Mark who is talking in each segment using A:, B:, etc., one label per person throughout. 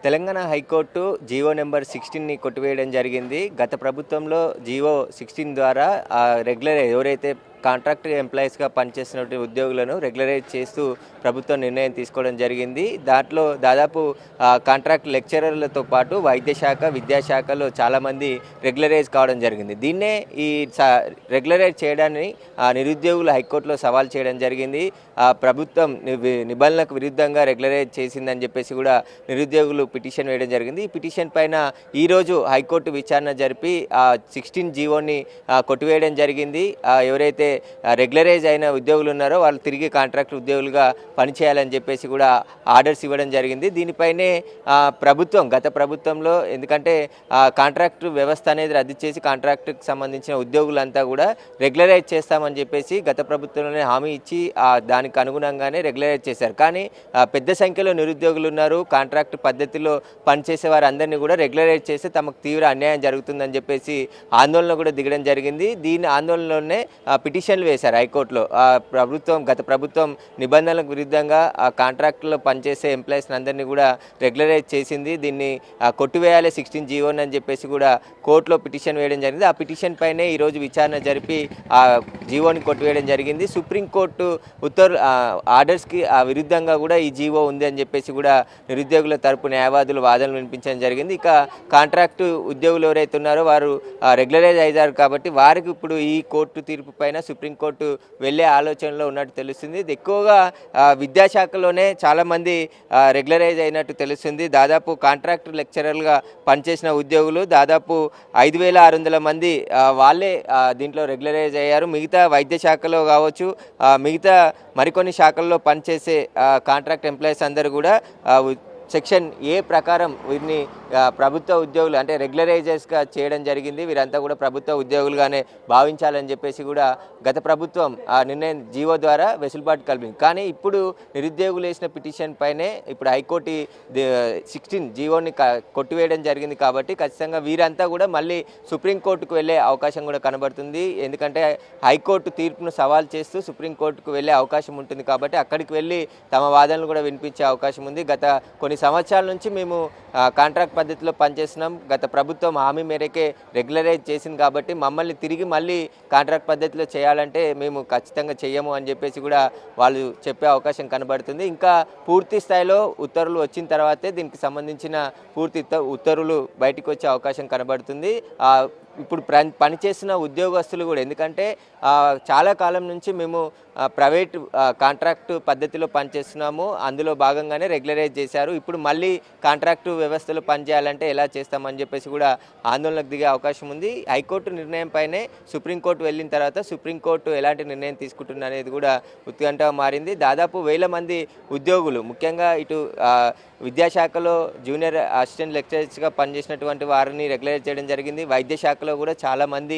A: Telangana high court GO number 16ని కొట్టివేయడం జరిగింది. గత ప్రభుత్వంలో జీవో 16 ద్వారా రెగ్యులర్ ఎవరైతే కాంట్రాక్ట్ ఎంప్లాయీస్గా పనిచేస్తున్న ఉద్యోగులను రెగ్యులరైజ్ చేస్తూ ప్రభుత్వం నిర్ణయం తీసుకోవడం జరిగింది. దాంట్లో దాదాపు కాంట్రాక్ట్ లెక్చరర్లతో పాటు వైద్య శాఖ, విద్యాశాఖలో చాలామంది రెగ్యులరైజ్ కావడం జరిగింది. దీన్నే ఈ రెగ్యులరైజ్ చేయడాన్ని నిరుద్యోగులు హైకోర్టులో సవాల్ చేయడం జరిగింది. ప్రభుత్వం నిబంధనలకు విరుద్ధంగా రెగ్యులరైజ్ చేసిందని చెప్పేసి కూడా నిరుద్యోగులు పిటిషన్ వేయడం జరిగింది. ఈ పిటిషన్ పైన ఈరోజు హైకోర్టు విచారణ జరిపి 16 జీవోని కొట్టివేయడం జరిగింది. ఎవరైతే రెగ్యులరైజ్ అయిన ఉద్యోగులు ఉన్నారో వాళ్ళు తిరిగి కాంట్రాక్ట్ ఉద్యోగులుగా పనిచేయాలని చెప్పేసి కూడా ఆర్డర్స్ ఇవ్వడం జరిగింది. దీనిపైనే గత ప్రభుత్వంలో ఎందుకంటే కాంట్రాక్ట్ వ్యవస్థ అనేది రద్దు చేసి కాంట్రాక్ట్కి సంబంధించిన ఉద్యోగులంతా కూడా రెగ్యులరైజ్ చేస్తామని చెప్పేసి గత ప్రభుత్వంలోనే హామీ ఇచ్చి దానికి అనుగుణంగానే రెగ్యులరైజ్ చేశారు. కానీ పెద్ద సంఖ్యలో నిరుద్యోగులు ఉన్నారు. కాంట్రాక్ట్ పద్ధతిలో పనిచేసే వారందరినీ కూడా రెగ్యులరైజ్ చేస్తే తమకు తీవ్ర అన్యాయం జరుగుతుందని చెప్పేసి ఆందోళన కూడా దిగడం జరిగింది. దీని ఆందోళనలోనే పిటిషన్లు వేశారు హైకోర్టులో. గత ప్రభుత్వం నిబంధనలకు విరుద్ధంగా కాంట్రాక్ట్లో పనిచేసే ఎంప్లాయీస్ అందరినీ కూడా రెగ్యులరైజ్ చేసింది. దీన్ని కొట్టివేయాలి 16 జీవోని అని చెప్పేసి కూడా కోర్టులో పిటిషన్ వేయడం జరిగింది. ఆ పిటిషన్ పైనే ఈరోజు విచారణ జరిపి ఆ జీవోని కొట్టివేయడం జరిగింది. సుప్రీంకోర్టు ఆర్డర్స్కి విరుద్ధంగా కూడా ఈ జీవో ఉంది అని చెప్పేసి కూడా నిరుద్యోగుల తరపు న్యాయవాదులు వాదనలు వినిపించడం జరిగింది. ఇక కాంట్రాక్టు ఉద్యోగులు ఎవరైతే ఉన్నారో వారు రెగ్యులరైజ్ అయ్యారు కాబట్టి వారికి ఇప్పుడు ఈ కోర్టు తీర్పు పైన సుప్రీంకోర్టు వెళ్ళే ఆలోచనలో ఉన్నట్టు తెలుస్తుంది. ఇది ఎక్కువగా విద్యాశాఖలోనే చాలామంది రెగ్యులరైజ్ అయినట్టు తెలుస్తుంది. దాదాపు కాంట్రాక్ట్ లెక్చరర్లుగా పనిచేసిన ఉద్యోగులు దాదాపు 5,600 మంది వాళ్ళే దీంట్లో రెగ్యులరైజ్ అయ్యారు. మిగతా వైద్య శాఖలో కావచ్చు, మిగతా మరికొన్ని శాఖల్లో పనిచేసే కాంట్రాక్ట్ ఎంప్లాయీస్ అందరూ కూడా సెక్షన్ ఏ ప్రకారం వీరిని ప్రభుత్వ ఉద్యోగులు అంటే రెగ్యులరైజర్స్గా చేయడం జరిగింది. వీరంతా కూడా ప్రభుత్వ ఉద్యోగులుగానే భావించాలని చెప్పేసి కూడా గత ప్రభుత్వం నిర్ణయం జీవో ద్వారా వెసులుబాటు కల్పింది. కానీ ఇప్పుడు నిరుద్యోగులు వేసిన పిటిషన్ పైనే ఇప్పుడు హైకోర్టు 16 జీవోని కొట్టివేయడం జరిగింది. కాబట్టి ఖచ్చితంగా వీరంతా కూడా మళ్ళీ సుప్రీంకోర్టుకు వెళ్ళే అవకాశం కూడా కనబడుతుంది. ఎందుకంటే హైకోర్టు తీర్పును సవాల్ చేస్తూ సుప్రీంకోర్టుకు వెళ్ళే అవకాశం ఉంటుంది. కాబట్టి అక్కడికి వెళ్ళి తమ వాదనలు కూడా వినిపించే అవకాశం ఉంది. గత కొన్ని సంవత్సరాల నుంచి మేము కాంట్రాక్ట్ పద్ధతిలో పనిచేస్తున్నాం. గత ప్రభుత్వం హామీ మేరకే రెగ్యులరైజ్ చేసింది కాబట్టి మమ్మల్ని తిరిగి మళ్ళీ కాంట్రాక్ట్ పద్ధతిలో చేయాలంటే మేము ఖచ్చితంగా చెయ్యము అని చెప్పేసి కూడా వాళ్ళు చెప్పే అవకాశం కనబడుతుంది. ఇంకా పూర్తి స్థాయిలో ఉత్తర్వులు వచ్చిన తర్వాతే దీనికి సంబంధించిన పూర్తి ఉత్తర్వులు బయటకు వచ్చే అవకాశం కనబడుతుంది. ఇప్పుడు పనిచేసిన ఉద్యోగస్తులు కూడా ఎందుకంటే చాలా కాలం నుంచి మేము ప్రైవేట్ కాంట్రాక్టు పద్ధతిలో పనిచేస్తున్నాము, అందులో భాగంగానే రెగ్యులరైజ్ చేశారు. ఇప్పుడు మళ్ళీ కాంట్రాక్టు వ్యవస్థలో పనిచేయాలంటే ఎలా చేస్తామని చెప్పేసి కూడా ఆందోళనకు దిగే అవకాశం ఉంది. హైకోర్టు నిర్ణయం పైనే సుప్రీంకోర్టు వెళ్ళిన తర్వాత సుప్రీంకోర్టు ఎలాంటి నిర్ణయం తీసుకుంటుంది అనేది కూడా ఉత్కంఠగా మారింది. దాదాపు 1000 మంది ఉద్యోగులు ముఖ్యంగా ఇటు విద్యాశాఖలో జూనియర్ అసిస్టెంట్ లెక్చరర్స్గా పనిచేసినటువంటి వారిని రెగ్యులరైజ్ చేయడం జరిగింది. వైద్య శాఖలో కూడా చాలామంది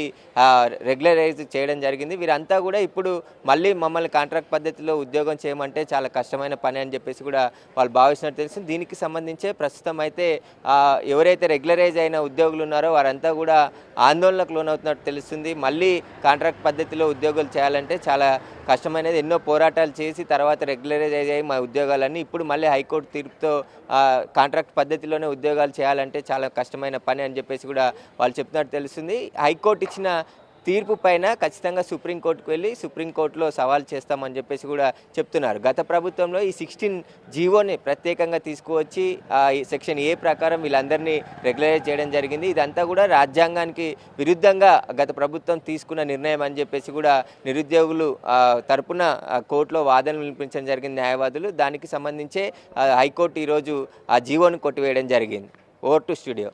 A: రెగ్యులరైజ్ చేయడం జరిగింది. వీరంతా కూడా ఇప్పుడు మళ్ళీ మమ్మల్ని కాంట్రాక్ట్ పద్ధతిలో ఉద్యోగం చేయమంటే చాలా కష్టమైన పని అని చెప్పేసి కూడా వాళ్ళు భావిస్తున్నట్టు తెలిసింది. దీనికి సంబంధించే ప్రస్తుతం అయితే ఎవరైతే రెగ్యులరైజ్ అయిన ఉద్యోగులు ఉన్నారో వారంతా కూడా ఆందోళనకు లోనవుతున్నట్టు తెలుస్తుంది. మళ్ళీ కాంట్రాక్ట్ పద్ధతిలో ఉద్యోగాలు చేయాలంటే చాలా కష్టమైనది. ఎన్నో పోరాటాలు చేసి తర్వాత రెగ్యులరైజ్ అయ్యాయి మా ఉద్యోగాలన్నీ. ఇప్పుడు మళ్ళీ హైకోర్టు తీర్పుతో కాంట్రాక్ట్ పద్ధతిలోనే ఉద్యోగాలు చేయాలంటే చాలా కష్టమైన పని అని చెప్పేసి కూడా వాళ్ళు చెప్తున్నట్టు తెలుస్తుంది. హైకోర్టు ఇచ్చిన తీర్పు పైన ఖచ్చితంగా సుప్రీంకోర్టుకు వెళ్ళి సుప్రీంకోర్టులో సవాల్ చేస్తామని చెప్పేసి కూడా చెప్తున్నారు. గత ప్రభుత్వంలో ఈ 16 జీవోని ప్రత్యేకంగా తీసుకువచ్చి ఈ సెక్షన్ ఏ ప్రకారం వీళ్ళందరినీ రెగ్యులరైజ్ చేయడం జరిగింది. ఇదంతా కూడా రాజ్యాంగానికి విరుద్ధంగా గత ప్రభుత్వం తీసుకున్న నిర్ణయం అని చెప్పేసి కూడా నిరుద్యోగులు తరపున కోర్టులో వాదనలు వినిపించడం జరిగింది న్యాయవాదులు. దానికి సంబంధించే హైకోర్టు ఈరోజు ఆ జీవోని కొట్టివేయడం జరిగింది. Over to studio.